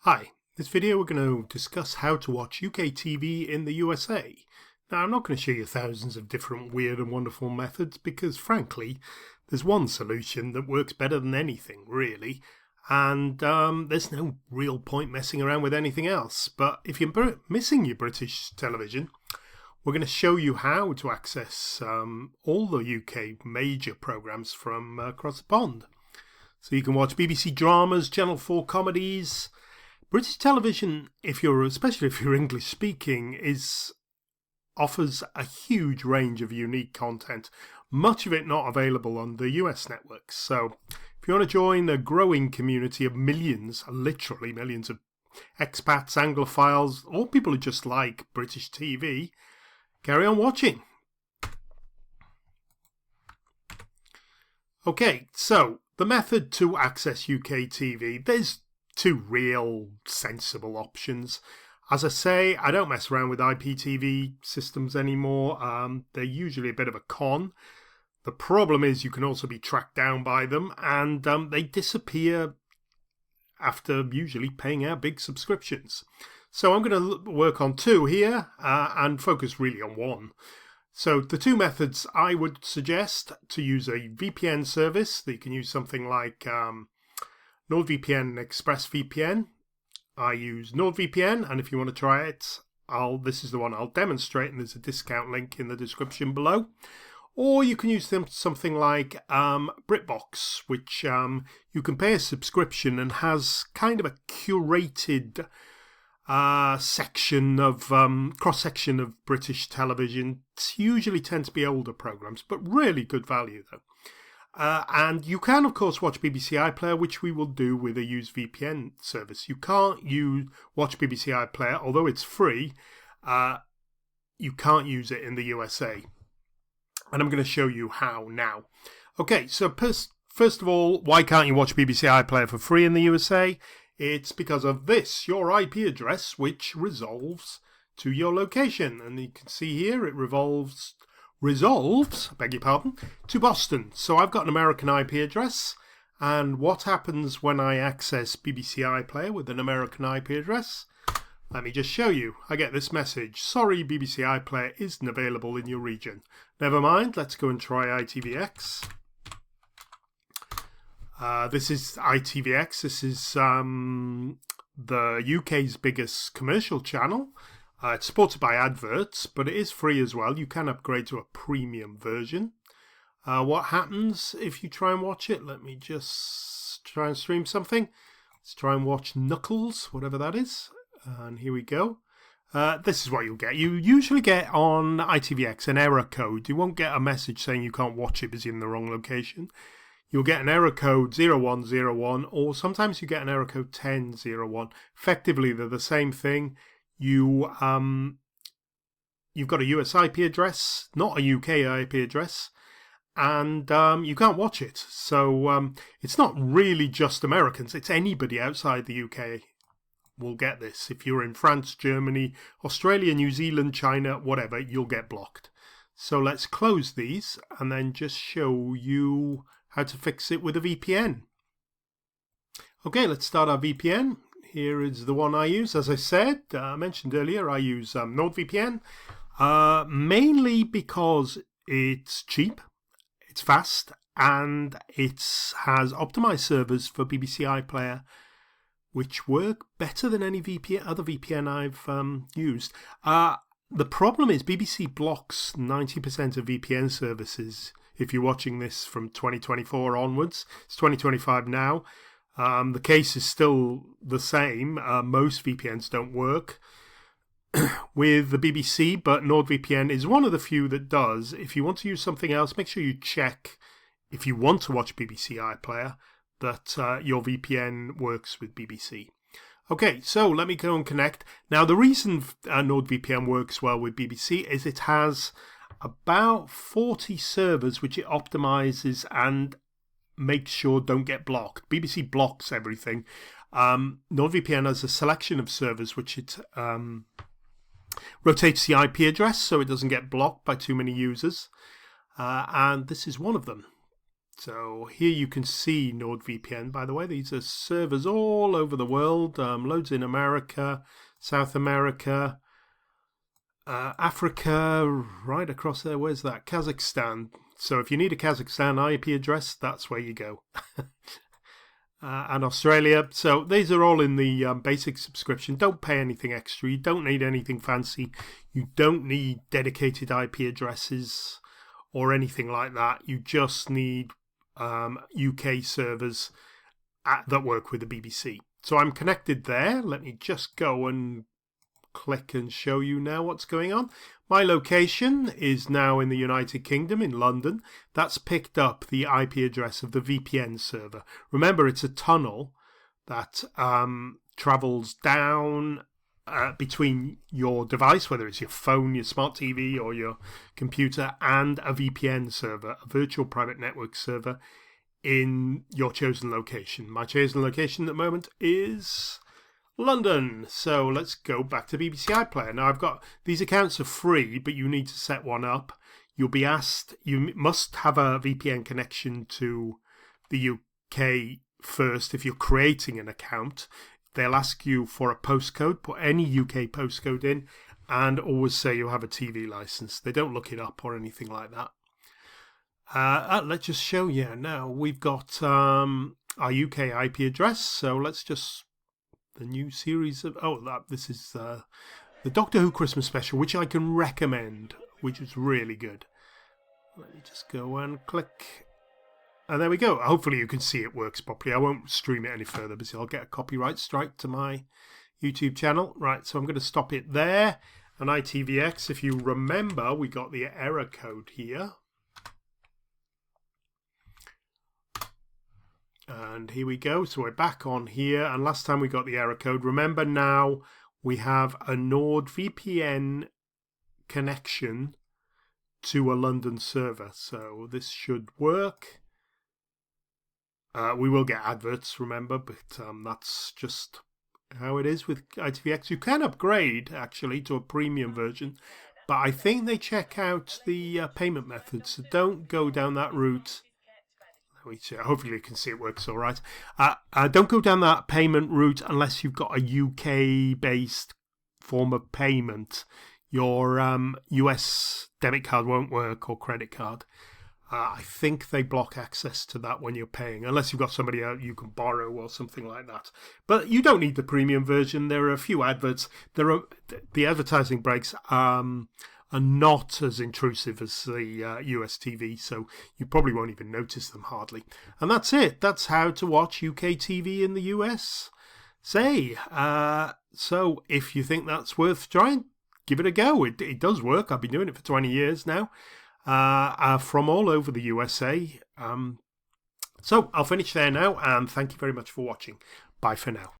Hi, this video we're going to discuss how to watch UK TV in the USA. Now I'm not going to show you thousands of different weird and wonderful methods because frankly there's one solution that works better than anything really, and there's no real point messing around with anything else. But if you're missing your British television, we're going to show you how to access all the UK major programmes from across the pond. So you can watch BBC dramas, Channel 4 comedies. British television, especially if you're English speaking, offers a huge range of unique content, much of it not available on the US networks. So if you want to join a growing community of millions, literally millions of expats, Anglophiles, or people who just like British TV, carry on watching. Okay, so the method to access UK TV, there's two real sensible options. As I say, I don't mess around with IPTV systems anymore. They're usually a bit of a con. The problem is you can also be tracked down by them, and they disappear after usually paying out big subscriptions. So I'm going to work on two here and focus really on one. So the two methods I would suggest: to use a VPN service. That you can use something like NordVPN and ExpressVPN. I use NordVPN, and if you want to try it, this is the one I'll demonstrate, and there's a discount link in the description below. Or you can use something like BritBox, which you can pay a subscription and has kind of a curated section of cross-section of British television. It usually tend to be older programmes, but really good value though. And you can, of course, watch BBC iPlayer, which we will do with a used VPN service. You can't watch BBC iPlayer, although it's free. You can't use it in the USA. And I'm going to show you how now. Okay, so first of all, why can't you watch BBC iPlayer for free in the USA? It's because of this, your IP address, which resolves to your location. And you can see here it resolves, beg your pardon, to Boston. So I've got an American IP address, and what happens when I access BBC iPlayer with an American IP address? Let me just show you. I get this message: sorry, BBC iPlayer isn't available in your region. Never mind, let's go and try ITVX. This is ITVX. This is the UK's biggest commercial channel. It's supported by adverts, but it is free as well. You can upgrade to a premium version. What happens if you try and watch it? Let me just try and stream something. Let's try and watch Knuckles, whatever that is. And here we go. This is what you'll get. You usually get on ITVX an error code. You won't get a message saying you can't watch it because you're in the wrong location. You'll get an error code 0101, or sometimes you get an error code 1001. Effectively, they're the same thing. You've got a US IP address, not a UK IP address, and you can't watch it. So it's not really just Americans. It's anybody outside the UK will get this. If you're in France, Germany, Australia, New Zealand, China, whatever, you'll get blocked. So let's close these and then just show you how to fix it with a VPN. Okay, let's start our VPN. Here is the one I use. As I said, I mentioned earlier, I use NordVPN, mainly because it's cheap, it's fast, and it has optimized servers for BBC iPlayer, which work better than any other VPN I've used. The problem is BBC blocks 90% of VPN services. If you're watching this from 2024 onwards, it's 2025 now. The case is still the same. Most VPNs don't work with the BBC, but NordVPN is one of the few that does. If you want to use something else, make sure you check, if you want to watch BBC iPlayer, that your VPN works with BBC. Okay, so let me go and connect. Now, the reason NordVPN works well with BBC is it has about 40 servers which it optimizes and makes sure don't get blocked. BBC blocks everything. NordVPN has a selection of servers which it rotates the IP address so it doesn't get blocked by too many users. And this is one of them. So here you can see NordVPN, by the way. These are servers all over the world, loads in America, South America, Africa, right across there. Where's that? Kazakhstan. So if you need a Kazakhstan IP address, that's where you go. And Australia. So these are all in the basic subscription. Don't pay anything extra. You don't need anything fancy. You don't need dedicated IP addresses or anything like that. You just need UK servers that work with the BBC. So I'm connected there. Let me just go and click and show you now what's going on. My location is now in the United Kingdom, in London. That's picked up the IP address of the VPN server. Remember, it's a tunnel that travels down between your device, whether it's your phone, your smart TV, or your computer, and a VPN server, a virtual private network server in your chosen location. My chosen location at the moment is London. So let's go back to BBC iPlayer. Now I've got these accounts are free, but you need to set one up. You'll be asked, you must have a VPN connection to the UK first if you're creating an account. They'll ask you for a postcode, put any UK postcode in, and always say you have a TV license. They don't look it up or anything like that. Let's just show you now. We've got our UK IP address, so let's just the new series of this is the Doctor Who Christmas special, which I can recommend, which is really good. Let me just go and click, and there we go. Hopefully you can see it works properly. I won't stream it any further because I'll get a copyright strike to my YouTube channel. Right, so I'm going to stop it there. And ITVX, if you remember, we got the error code here. And here we go. So we're back on here. And last time we got the error code. Remember, now we have a NordVPN connection to a London server. So this should work. We will get adverts, remember, but that's just how it is with ITVX. You can upgrade, actually, to a premium version. But I think they check out the payment methods. So don't go down that route. Hopefully you can see it works all right. Don't go down that payment route unless you've got a UK-based form of payment. Your US debit card won't work, or credit card. I think they block access to that when you're paying, unless you've got somebody out you can borrow or something like that. But you don't need the premium version. There are a few adverts. The advertising breaks are not as intrusive as the US TV, so you probably won't even notice them hardly. And that's it. That's how to watch UK TV in the US. So if you think that's worth trying, give it a go. It does work. I've been doing it for 20 years now, from all over the USA. So I'll finish there now, and thank you very much for watching. Bye for now.